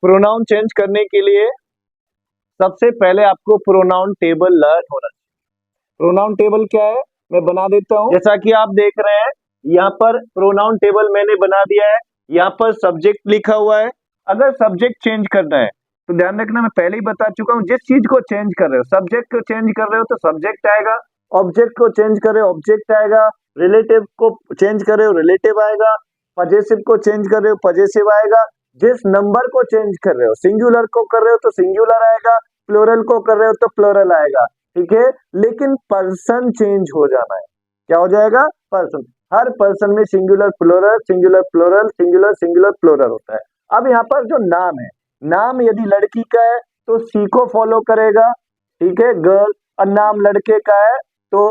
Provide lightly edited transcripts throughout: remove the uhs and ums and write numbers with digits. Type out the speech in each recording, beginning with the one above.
Pronoun change करने के लिए सबसे पहले आपको प्रोनाउन टेबल लर्न होना चाहिए। प्रोनाउन टेबल क्या है मैं बना देता हूं। जैसा कि आप देख रहे हैं यहाँ पर प्रोनाउन टेबल मैंने बना दिया है। यहाँ पर सब्जेक्ट लिखा हुआ है। अगर सब्जेक्ट चेंज करना है तो ध्यान रखना, मैं पहले ही बता चुका हूँ, जिस चीज को चेंज कर रहे हो, सब्जेक्ट को चेंज कर रहे हो तो सब्जेक्ट आएगा, ऑब्जेक्ट को चेंज कर रहे हो ऑब्जेक्ट आएगा, रिलेटिव को चेंज कर रहे हो रिलेटिव आएगा, पजेसिव को चेंज कर रहे हो पजेसिव आएगा, जिस नंबर को चेंज कर रहे हो, सिंगुलर को कर रहे हो तो सिंगुलर आएगा, प्लूरल को कर रहे हो तो प्लूरल आएगा। ठीक है, लेकिन पर्सन चेंज हो जाना है। क्या हो जाएगा? पर्सन। हर पर्सन में singular plural singular plural singular singular plural होता है। अब यहाँ पर जो नाम है, नाम यदि लड़की का है तो सी को फॉलो करेगा, ठीक है, गर्ल, और नाम लड़के का है तो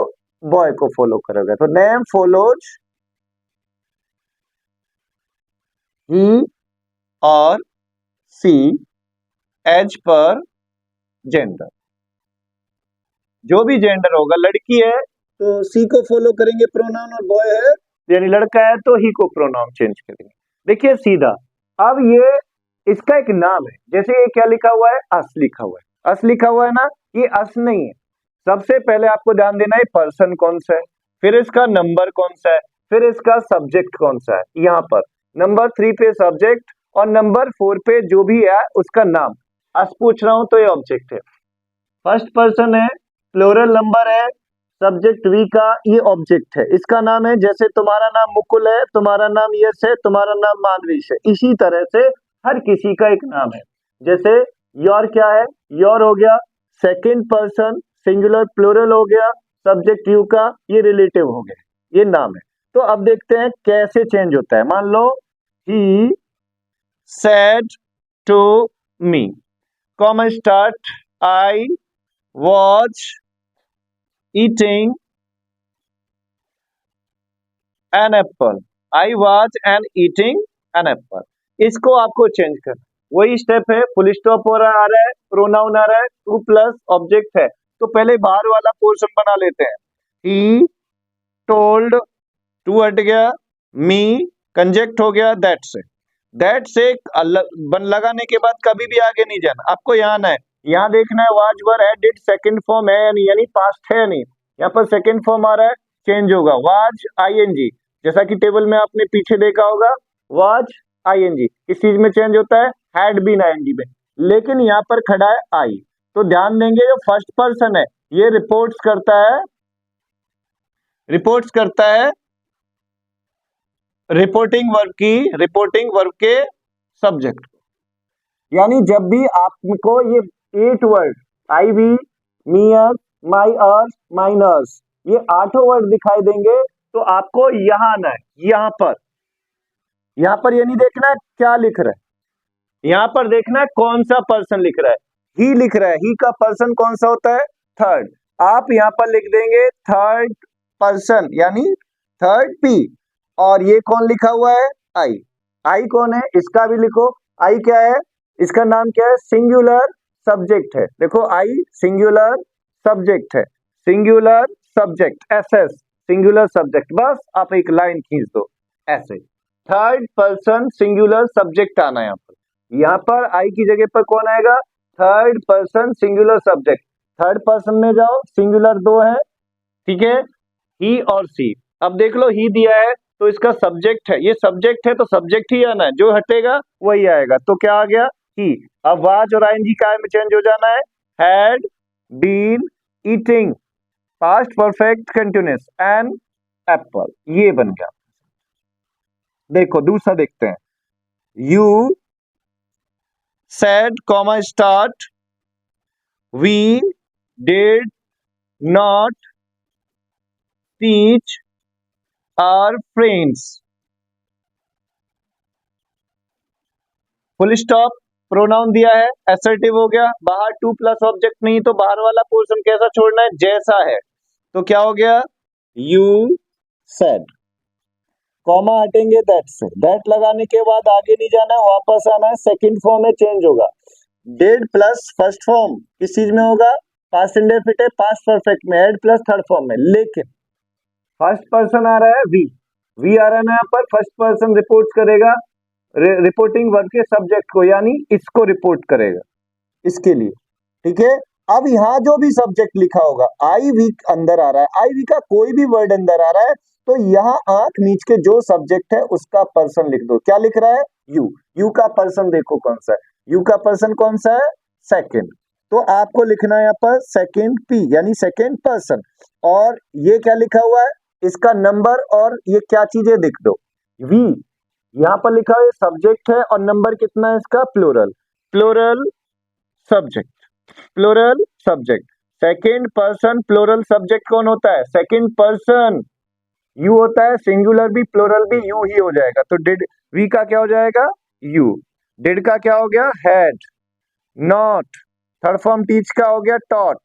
बॉय को फॉलो करेगा। तो नेम फॉलोज ही और सी एज पर जेंडर। जो भी जेंडर होगा, लड़की है तो सी को फॉलो करेंगे प्रोनाउन, और बॉय है यानी लड़का है तो ही को प्रोनाउन चेंज करेंगे। देखिए सीधा। अब ये इसका एक नाम है, जैसे ये क्या लिखा हुआ है? अस लिखा हुआ है। अस लिखा हुआ है ना, ये अस नहीं है। सबसे पहले आपको ध्यान देना है पर्सन कौन सा है, फिर इसका नंबर कौन सा है, फिर इसका सब्जेक्ट कौन सा है। यहाँ पर नंबर 3 पे सब्जेक्ट और नंबर 4 पे जो भी है उसका नाम। अस पूछ रहा हूं तो ये ऑब्जेक्ट है, फर्स्ट पर्सन है, प्लूरल नंबर है, सब्जेक्ट वी का, ये ऑब्जेक्ट है, इसका नाम है। जैसे तुम्हारा नाम मुकुल है, तुम्हारा नाम यश है, तुम्हारा नाम मानवीश है, इसी तरह से हर किसी का एक नाम है। जैसे योर क्या है? योर हो गया सेकंड पर्सन सिंगुलर प्लूरल हो गया, सब्जेक्ट यू का, ये रिलेटिव हो गया, ये नाम है। तो अब देखते हैं कैसे चेंज होता है। मान लो he said to me, comma start, I was eating an apple. I was eating an apple. इसको आपको चेंज करना, वही स्टेप है। फुल स्टॉप हो रहा आ रहा है, प्रोनाउन आ रहा है, टू प्लस ऑब्जेक्ट है, तो पहले बाहर वाला पोर्शन बना लेते हैं। ही टोल्ड, टू हट गया, मी कंजेक्ट हो गया, दैट से बन लगाने के बाद कभी भी आगे नहीं जाना, आपको यहाँ आना है। यहाँ देखना है वाज वर है डिड सेकंड फॉर्म है यानी पास्ट है नहीं, यहाँ पर सेकंड फॉर्म आ रहा है, चेंज होगा वाज आईएनजी। जैसा कि टेबल में आपने पीछे देखा होगा, वाज आईएनजी इस चीज में चेंज होता है, हैड बीन आईएनजी में, लेकिन यहाँ पर खड़ा है आई। तो ध्यान देंगे जो फर्स्ट पर्सन है ये रिपोर्ट्स करता है रिपोर्टिंग वर्ब के सब्जेक्ट को। यानी जब भी आपको ये 8 word I we, me us, my us, mine us, ये 8 वर्ड दिखाई देंगे तो आपको यहां आना है। यहाँ पर ये नहीं देखना है क्या लिख रहा है, यहाँ पर देखना है कौन सा पर्सन लिख रहा है। ही लिख रहा है, ही का पर्सन कौन सा होता है? थर्ड। आप यहाँ पर लिख देंगे थर्ड पर्सन यानी थर्ड पी, और ये कौन लिखा हुआ है? आई। आई कौन है इसका भी लिखो। आई क्या है? इसका नाम क्या है? सिंगुलर सब्जेक्ट है। देखो आई सिंगुलर सब्जेक्ट है, singular subject SS singular subject, बस आप एक लाइन खींच दो ऐसे। थर्ड पर्सन सिंगुलर सब्जेक्ट आना है यहाँ पर आई की जगह पर कौन आएगा? Third person singular subject. Third person में जाओ, सिंगुलर 2 है, ठीक है, ही और सी। अब देख लो ही दिया है तो इसका सब्जेक्ट है, ये सब्जेक्ट है तो सब्जेक्ट ही आना है, जो हटेगा वही आएगा। तो क्या आ गया? ही। अब वाज और आईएनजी काय में चेंज हो जाना है, had been eating past perfect continuous an apple, ये बन गया। देखो दूसरा देखते हैं, you said comma start we did not teach our friends, full stop, pronoun दिया है, असर्टिव हो गया, बाहर टू प्लस ऑब्जेक्ट नहीं तो बाहर वाला पोर्शन कैसा छोड़ना है? जैसा है। तो क्या हो गया? यू सेड, कॉमा हटेंगे दैट से, दैट लगाने के बाद आगे नहीं जाना है, वापस आना है, सेकंड फॉर्म में चेंज होगा। डिड प्लस फर्स्ट फॉर्म किस चीज में होगा? पास्ट इंडेफिनिट है, पास्ट परफेक्ट में, हेड प्लस थर्ड फॉर्म में, लेकिन फर्स्ट पर्सन आ रहा है वी आ रहा है ना, यहाँ पर फर्स्ट पर्सन रिपोर्ट करेगा रिपोर्टिंग वर्ब के सब्जेक्ट को, यानी इसको रिपोर्ट करेगा, इसके लिए। ठीक है, अब यहाँ जो भी सब्जेक्ट लिखा होगा, आई वीक अंदर आ रहा है, आई वीक का कोई भी वर्ड अंदर आ रहा है, तो यहाँ आंख नीच के जो सब्जेक्ट है उसका पर्सन लिख दो। क्या लिख रहा है? यू। यू का पर्सन देखो कौन सा है, यू का पर्सन कौन सा है? सेकंड। तो आपको लिखना है यहाँ पर सेकंड पी, यानी सेकंड पर्सन। और ये क्या लिखा हुआ है? इसका नंबर और ये क्या चीजें लिख दो, वी। यहाँ पर लिखा है सब्जेक्ट है और नंबर कितना है इसका? Plural. Plural subject, plural subject. Second person plural subject कौन होता है? सेकंड पर्सन यू होता है, सिंगुलर भी प्लूरल भी यू ही हो जाएगा। तो डिड, वी का क्या हो जाएगा? यू। डिड का क्या हो गया? Had. Not, third form teach का हो गया टॉट।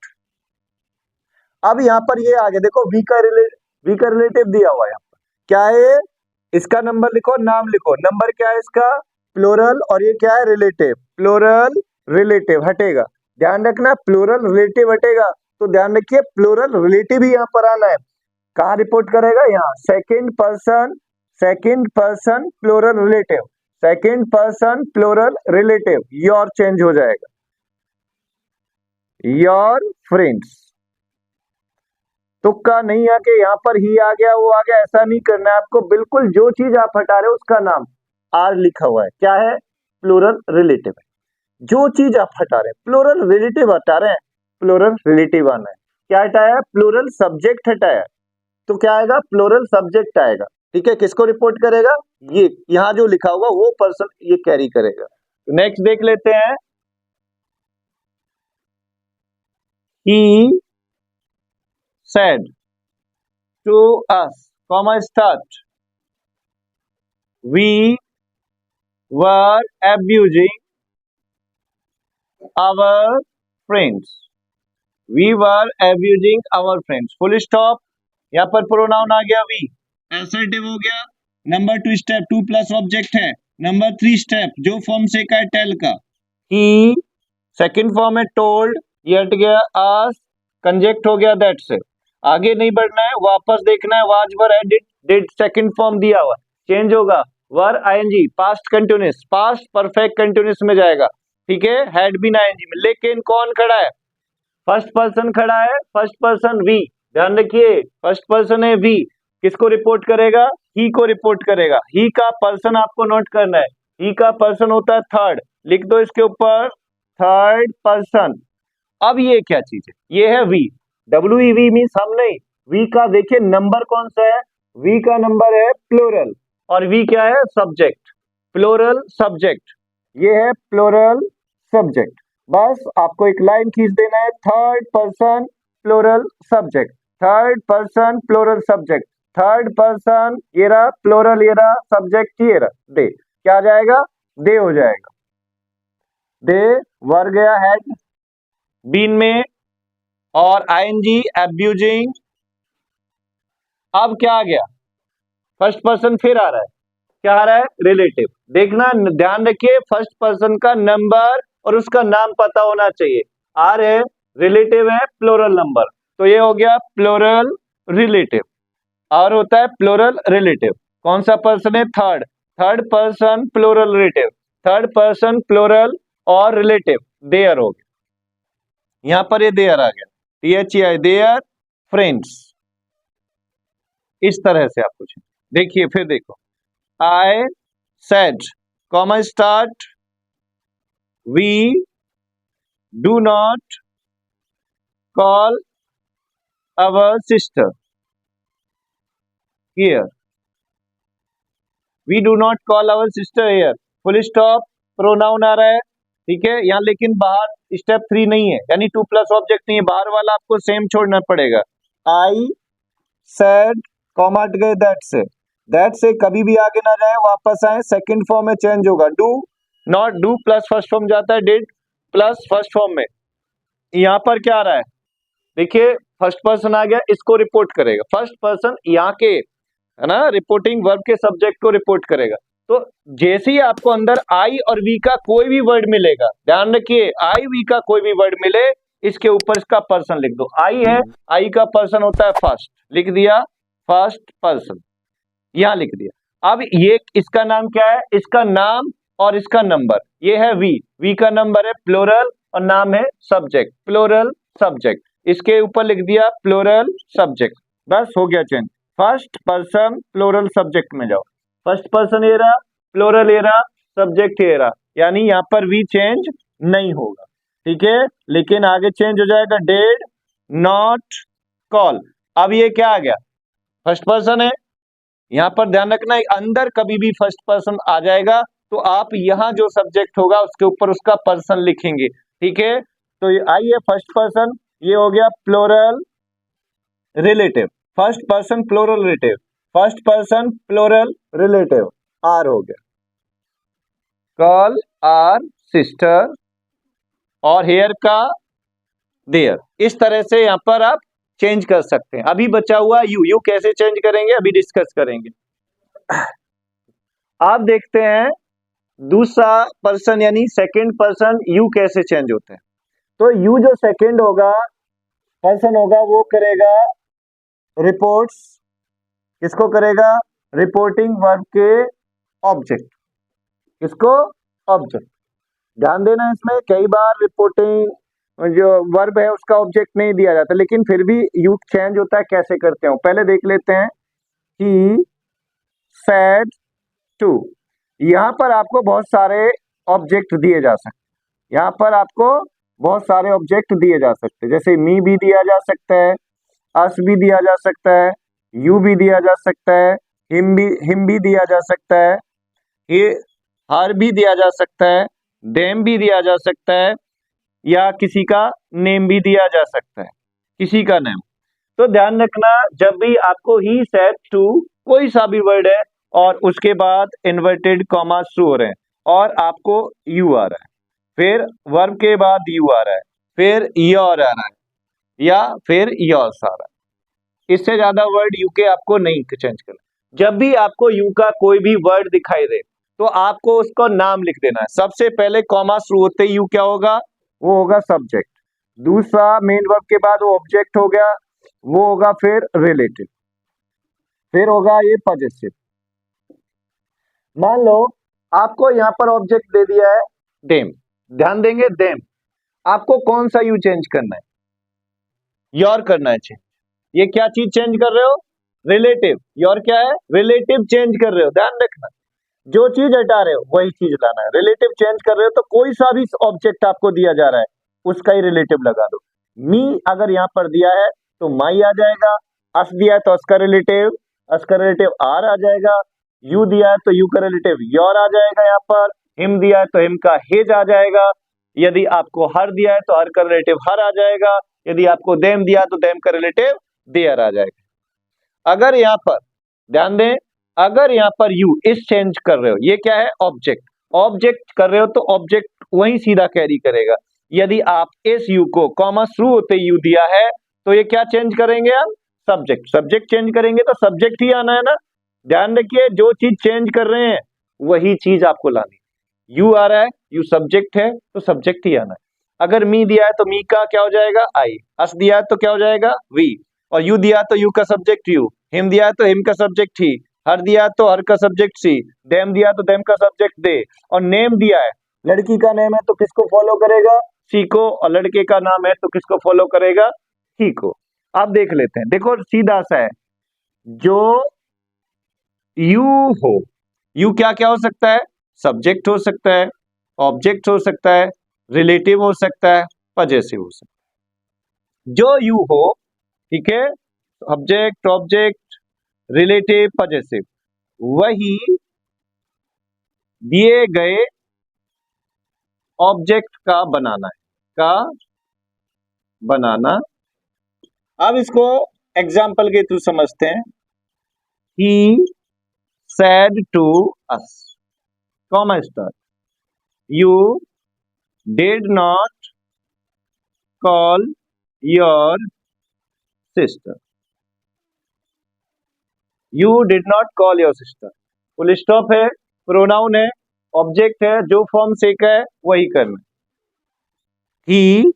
अब यहाँ पर ये आगे देखो, वी का रिलेटिव दिया हुआ है यहाँ पर, क्या है? इसका नंबर लिखो, नाम लिखो। नंबर क्या है इसका? प्लूरल। और ये क्या है? रिलेटिव। प्लूरल रिलेटिव हटेगा, ध्यान रखना, प्लूरल रिलेटिव हटेगा। तो ध्यान रखिए, प्लूरल रिलेटिव ही यहाँ पर आना है। कहाँ रिपोर्ट करेगा? यहाँ। Second person, second person plural relative, second person plural relative, your change हो जाएगा, योर फ्रेंड्स। तुक्का नहीं आके यहाँ पर ही आ गया वो आ गया, ऐसा नहीं करना है आपको। बिल्कुल जो चीज आप हटा रहे हो उसका नाम आर लिखा हुआ है, क्या है? प्लूरल रिलेटिव है। जो चीज आप हटा रहे हैं, प्लूरल रिलेटिव हटा रहे हैं, प्लूरल रिलेटिव आना है। क्या हटाया? प्लूरल सब्जेक्ट हटाया, तो क्या आएगा? प्लूरल सब्जेक्ट आएगा। ठीक है, किसको रिपोर्ट करेगा? ये यहां जो लिखा होगा वो पर्सन ये कैरी करेगा। नेक्स्ट देख लेते हैं, ही said to us, comma start, we were abusing our friends, we were abusing our friends, full stop। यहाँ पर प्रोनाउन आ गया वी, एसर्टिव हो गया। नंबर 2 स्टेप, 2 प्लस ऑब्जेक्ट है। नंबर 3 स्टेप जो फॉर्म से का है टेल का, ही। सेकंड फॉर्म है टोल्ड, ये हट गया। आस कंजेक्ट हो गया दैट से। आगे नहीं बढ़ना है, वापस देखना है। वाज वर है, डिड सेकंड फॉर्म दिया हुआ, चेंज होगा। Were ING, past continuous, past perfect continuous में जाएगा। ठीक है, हैड बीन आईएनजी में। लेकिन कौन खड़ा है? फर्स्ट पर्सन खड़ा है, फर्स्ट पर्सन वी। ध्यान रखिए, फर्स्ट पर्सन है वी, किसको रिपोर्ट करेगा? ही को रिपोर्ट करेगा। ही का पर्सन आपको नोट करना है, ही का पर्सन होता है थर्ड, लिख दो इसके ऊपर, थर्ड पर्सन। अब ये क्या चीज है? ये है we, W E we means हम नहीं। वी का देखिए नंबर कौन सा है? वी का नंबर है प्लूरल, और वी क्या है? Subject, plural subject. ये है प्लूरल सब्जेक्ट। बस आपको एक लाइन खींच देना है, third person plural subject, third person plural subject, third person ये रहा प्लूरल, ये रहा सब्जेक्ट, ये रहा दे। क्या आ जाएगा? दे हो जाएगा। दे वर गया हेड बीन में, और आईएनजी एब्यूजिंग। अब क्या आ गया? फर्स्ट पर्सन फिर आ रहा है, क्या आ रहा है? रिलेटिव। देखना, ध्यान रखिए, फर्स्ट पर्सन का नंबर और उसका नाम पता होना चाहिए। आर है, रिलेटिव है, प्लूरल नंबर, तो ये हो गया प्लूरल रिलेटिव। और होता है प्लूरल रिलेटिव, कौन सा पर्सन है? Third, third person plural relative, third person plural और रिलेटिव, देयर हो गया। यहां पर ये देयर आ गया, THEI, देयर फ्रेंड्स। इस तरह से आप पूछें। देखिए फिर देखो, I said, comma start, we do not call our sister here. We do not call our sister here. Full stop, pronoun आ रहा है। ठीक है, यहाँ लेकिन बाहर स्टेप 3 नहीं है, यानी 2 प्लस ऑब्जेक्ट नहीं है, बाहर वाला आपको सेम छोड़ना पड़ेगा। I said, कॉमा हट गए दैट से कभी भी आगे ना जाए, वापस आए, सेकंड फॉर्म में चेंज होगा। Do not, do plus first form जाता है, डिड प्लस फर्स्ट फॉर्म में। यहाँ पर क्या आ रहा है? देखिए फर्स्ट पर्सन आ गया, इसको रिपोर्ट करेगा। फर्स्ट पर्सन यहाँ के है ना, रिपोर्टिंग वर्ब के सब्जेक्ट को रिपोर्ट करेगा। तो जैसे ही आपको अंदर आई और वी का कोई भी वर्ड मिलेगा, ध्यान रखिए, आई वी का कोई भी वर्ड मिले, इसके ऊपर इसका पर्सन लिख दो। आई है, आई का पर्सन होता है फर्स्ट, लिख दिया फर्स्ट पर्सन, यहां लिख दिया। अब ये इसका नाम क्या है, इसका नाम और इसका नंबर, ये है वी का नंबर है प्लोरल और नाम है सब्जेक्ट, प्लोरल सब्जेक्ट, इसके ऊपर लिख दिया प्लोरल सब्जेक्ट, बस हो गया change. First person plural subject में जाओ, फर्स्ट पर्सन ये रहा, प्लोरल ये रहा, सब्जेक्ट ये रहा, यानी यहाँ पर वी चेंज नहीं होगा, ठीक है, लेकिन आगे चेंज हो जाएगा डेड नॉट कॉल। अब ये क्या आ गया, फर्स्ट पर्सन है, यहां पर ध्यान रखना अंदर कभी भी फर्स्ट पर्सन आ जाएगा तो आप यहां जो सब्जेक्ट होगा उसके ऊपर उसका पर्सन लिखेंगे, ठीक है। तो ये आइए फर्स्ट पर्सन, ये हो गया plural relative, first person plural relative, first person plural relative, our हो गया, कॉल आर सिस्टर और हेयर का देयर, इस तरह से यहां पर आप चेंज कर सकते हैं। अभी बचा हुआ यू कैसे चेंज करेंगे अभी डिस्कस करेंगे। आप देखते हैं दूसरा पर्सन यानी सेकंड पर्सन यू कैसे चेंज होते हैं। तो यू जो सेकंड होगा पर्सन होगा वो करेगा रिपोर्ट्स, किसको करेगा, रिपोर्टिंग वर्ब के ऑब्जेक्ट, किसको, ऑब्जेक्ट। ध्यान देना इसमें कई बार रिपोर्टिंग जो वर्ब है उसका ऑब्जेक्ट नहीं दिया जाता, लेकिन फिर भी यू चेंज होता है, कैसे करते हो पहले देख लेते हैं। ही सेड टू, यहां पर आपको बहुत सारे ऑब्जेक्ट दिए जा सकते हैं, यहां पर आपको बहुत सारे ऑब्जेक्ट दिए जा सकते हैं, जैसे मी भी दिया जा सकता है, अस भी दिया जा सकता है, यू भी दिया जा सकता है, हिम भी दिया जा सकता है, ये हर भी दिया जा सकता है, देम भी दिया जा सकता है, या किसी का नेम भी दिया जा सकता है, किसी का नेम। तो ध्यान रखना जब भी आपको ही सेड टू कोई सा भी वर्ड है और उसके बाद इन्वर्टेड कॉमा शुरू हो रहे हैं और आपको यू आ रहा है, फिर वर्ब के बाद यू आ रहा है, फिर योर आ रहा है या फिर योर्स आ रहा है, इससे ज्यादा वर्ड यू के आपको नहीं चेंज करना। जब भी आपको यू का कोई भी वर्ड दिखाई दे तो आपको उसको नाम लिख देना है, सबसे पहले कॉमा शुरू होते ही यू क्या होगा, वो होगा सब्जेक्ट, दूसरा मेन वर्ब के बाद वो ऑब्जेक्ट हो गया, वो होगा फिर रिलेटिव, फिर होगा ये पॉजेसिव। मान लो आपको यहां पर ऑब्जेक्ट दे दिया है देम, ध्यान देंगे देम, आपको कौन सा यू चेंज करना है, योर करना है चेंज, ये क्या चीज चेंज कर रहे हो, रिलेटिव, योर क्या है, रिलेटिव चेंज कर रहे हो, ध्यान रखना जो चीज हटा रहे हो वही चीज लाना है, रिलेटिव चेंज कर रहे हो तो कोई सा भी ऑब्जेक्ट आपको दिया जा रहा है उसका ही रिलेटिव लगा दो। मी अगर यहाँ पर दिया है तो माई आ जाएगा, अस दिया है तो अस का रिलेटिव आर आ जाएगा, यू दिया है तो यू का रिलेटिव योर आ जाएगा, यहाँ पर हिम दिया है तो हिम का हेज आ जाएगा, यदि आपको हर दिया है तो हर का रिलेटिव हर आ जाएगा, यदि आपको देम दिया तो देम का रिलेटिव देयर आ जाएगा। अगर यहाँ पर ध्यान दें, अगर यहाँ पर यू इस चेंज कर रहे हो, ये क्या है ऑब्जेक्ट कर रहे हो तो ऑब्जेक्ट वही सीधा कैरी करेगा, यदि आप इस यू को कॉमा शुरू होते यू दिया है तो ये क्या चेंज करेंगे हम, सब्जेक्ट चेंज करेंगे तो सब्जेक्ट ही आना है ना। ध्यान रखिए जो चीज चेंज कर रहे हैं वही चीज आपको लानी, यू आ रहा है यू सब्जेक्ट है तो सब्जेक्ट ही आना है। अगर मी दिया है तो मी का क्या हो जाएगा आई, अस दिया है तो क्या हो जाएगा वी, और यू दिया तो यू का सब्जेक्ट यू, हिम दिया तो हिम का सब्जेक्ट ही, हर दिया तो हर का सब्जेक्ट सी, देम दिया तो देम का सब्जेक्ट दे, और नेम दिया है लड़की का नेम है तो किसको फॉलो करेगा, सी को, और लड़के का नाम है तो किसको फॉलो करेगा, ही को। आप देख लेते हैं, देखो सीधा सा है, जो यू हो, यू क्या क्या हो सकता है, सब्जेक्ट हो सकता है, ऑब्जेक्ट हो सकता है, रिलेटिव हो सकता है, पजेसिव हो सकता है। जो यू हो, ठीक है, सब्जेक्ट ऑब्जेक्ट रिलेटिव पजेसिव, वही दिए गए ऑब्जेक्ट का बनाना है, का बनाना। अब इसको एग्जाम्पल के थ्रू समझते हैं। ही said to us, comma star, you did not call your sister, you did not call your sister, full stop है, प्रोनाउन है, ऑब्जेक्ट है, जो फॉर्म से का है वही करना। ही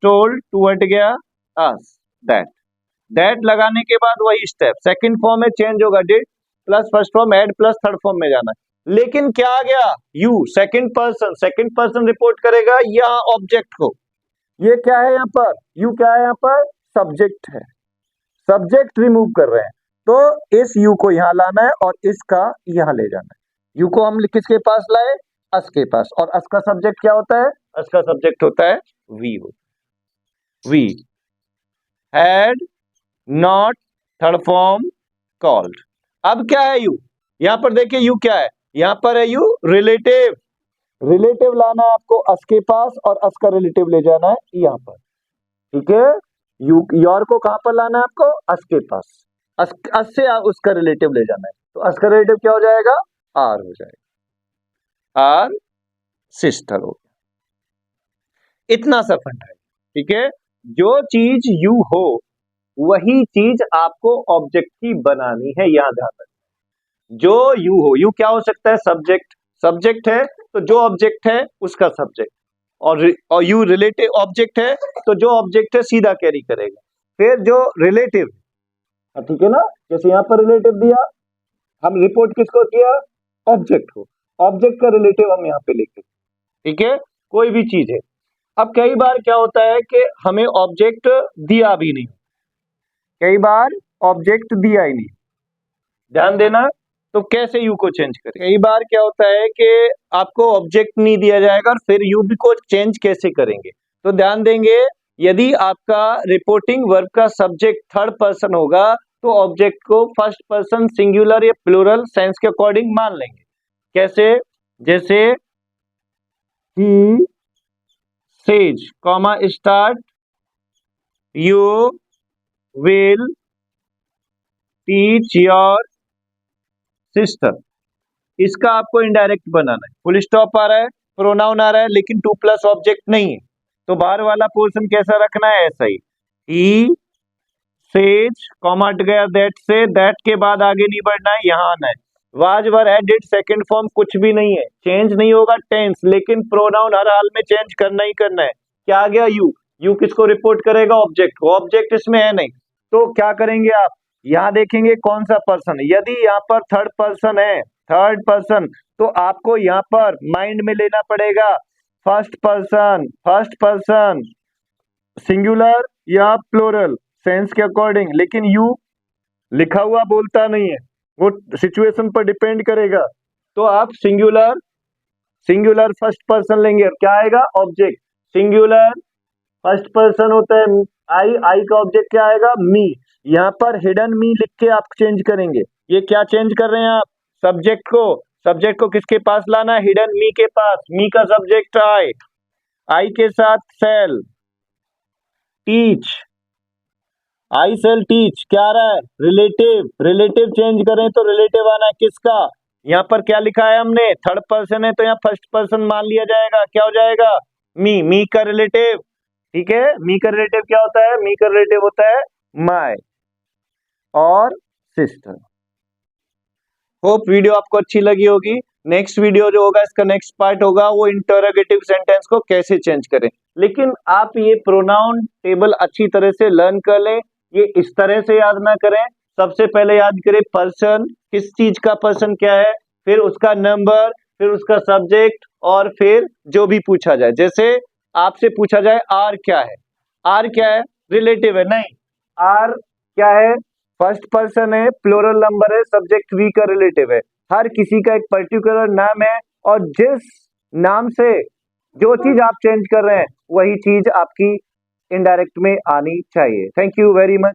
टोल्ड टू हट गया अस दैट, दैट लगाने के बाद वही स्टेप, सेकंड फॉर्म में चेंज होगा did, plus first form add plus third form में जाना है। लेकिन क्या आ गया, यू सेकंड पर्सन रिपोर्ट करेगा यहाँ ऑब्जेक्ट को। ये क्या है यहाँ पर, यू क्या है यहाँ पर, सब्जेक्ट है, सब्जेक्ट रिमूव कर रहे हैं, तो इस यू को यहां लाना है और इसका यहां ले जाना है। यू को हम किसके पास लाए, अस के पास, और अस का सब्जेक्ट क्या होता है, अस का सब्जेक्ट होता है we. We had not third form called. अब क्या है यू, यहां पर देखिए यू क्या है, यहां पर है यू रिलेटिव, रिलेटिव लाना है आपको अस के पास और अस का रिलेटिव ले जाना है यहां पर, ठीक है। यू योर को कहां पर लाना है आपको, अस के पास, अस से उसका रिलेटिव ले जाना है, तो अस का रिलेटिव क्या हो जाएगा, आर हो जाएगा, आर सिस्टर हो गया। इतना सा फंडा है, ठीक है। जो चीज यू हो वही चीज आपको ऑब्जेक्ट की बनानी है, याद रखना। जो यू हो, यू क्या हो सकता है, सब्जेक्ट, सब्जेक्ट है तो जो ऑब्जेक्ट है उसका सब्जेक्ट, और यू रिलेटिव ऑब्जेक्ट है तो जो ऑब्जेक्ट है सीधा कैरी करेगा। फिर जो रिलेटिव, ठीक है ना, जैसे यहां पर रिलेटिव दिया, हम रिपोर्ट किसको किया, ऑब्जेक्ट को, ऑब्जेक्ट का रिलेटिव हम यहां पे लिखे, ठीक है, कोई भी चीज है। अब कई बार क्या होता है कि हमें ऑब्जेक्ट दिया भी नहीं, कई बार ऑब्जेक्ट दिया ही नहीं, ध्यान देना, तो कैसे यू को चेंज करें। कई बार क्या होता है कि आपको ऑब्जेक्ट नहीं दिया जाएगा और फिर यू भी को चेंज कैसे करेंगे, तो ध्यान देंगे, यदि आपका रिपोर्टिंग वर्ब का सब्जेक्ट थर्ड पर्सन होगा तो ऑब्जेक्ट को फर्स्ट पर्सन सिंगुलर या प्लूरल सेंस के अकॉर्डिंग मान लेंगे। कैसे, जैसे he says comma start you will teach your sister, इसका आपको इनडायरेक्ट बनाना है। फुल स्टॉप आ रहा है, प्रोनाउन आ रहा है, लेकिन टू प्लस ऑब्जेक्ट नहीं है, तो बाहर वाला पोर्शन कैसा रखना है, ऐसा ही सेज कॉमा हट गया दैट से, दैट के बाद आगे नहीं बढ़ना है, यहां आना है। वाज वर है डिड सेकंड फॉर्म कुछ भी नहीं है, चेंज नहीं होगा टेंस, लेकिन प्रोनाउन हर हाल में चेंज करना ही करना है। क्या आ गया, यू, यू किसको रिपोर्ट करेगा, ऑब्जेक्ट को, ऑब्जेक्ट इसमें है नहीं, तो क्या करेंगे आप, यहां देखेंगे कौन सा पर्सन है, यदि यहाँ पर थर्ड पर्सन है, थर्ड पर्सन, तो आपको यहाँ पर माइंड में लेना पड़ेगा first person, first person singular या प्लूरल सेंस के अकॉर्डिंग, लेकिन यू लिखा हुआ बोलता नहीं है, वो सिचुएशन पर डिपेंड करेगा, तो आप सिंगुलर, सिंगुलर फर्स्ट पर्सन लेंगे और क्या आएगा, ऑब्जेक्ट, सिंगुलर फर्स्ट पर्सन होता है आई, आई का ऑब्जेक्ट क्या आएगा, मी, यहाँ पर हिडन मी लिख के आप चेंज करेंगे। ये क्या चेंज कर रहे हैं आप, सब्जेक्ट को, सब्जेक्ट को किसके पास लाना है, हिडन मी के पास, मी का सब्जेक्ट आई के साथ सेल, टीच, आई सेल टीच, क्या आ रहा है, रिलेटिव, रिलेटिव चेंज करें तो रिलेटिव आना है किसका, यहाँ पर क्या लिखा है हमने, थर्ड पर्सन है तो यहाँ फर्स्ट पर्सन मान लिया जाएगा, क्या हो जाएगा, मी का रिलेटिव, ठीक है। मी का रिलेटिव क्या होता है, मी का रिलेटिव होता है माय और सिस्टर। होप वीडियो आपको अच्छी लगी होगी। नेक्स्ट वीडियो जो होगा, इसका नेक्स्ट पार्ट होगा, वो इंटरोगेटिव सेंटेंस को कैसे चेंज करें। लेकिन आप ये प्रोनाउन टेबल अच्छी तरह से लर्न कर लें, ये इस तरह से याद ना करें। सबसे पहले याद करें पर्सन, किस चीज का पर्सन क्या है, फिर उसका नंबर, फिर उसका सब्जेक्ट, और फिर जो भी पूछा जाए, जैसे आपसे पूछा जाए आर क्या है, आर क्या है, रिलेटिव है, नहीं, आर क्या है, फर्स्ट पर्सन है, प्लूरल नंबर है, सब्जेक्ट वी का रिलेटिव है, हर किसी का एक पर्टिकुलर नाम है, और जिस नाम से जो चीज आप चेंज कर रहे हैं वही चीज आपकी इनडायरेक्ट में आनी चाहिए। Thank you very much.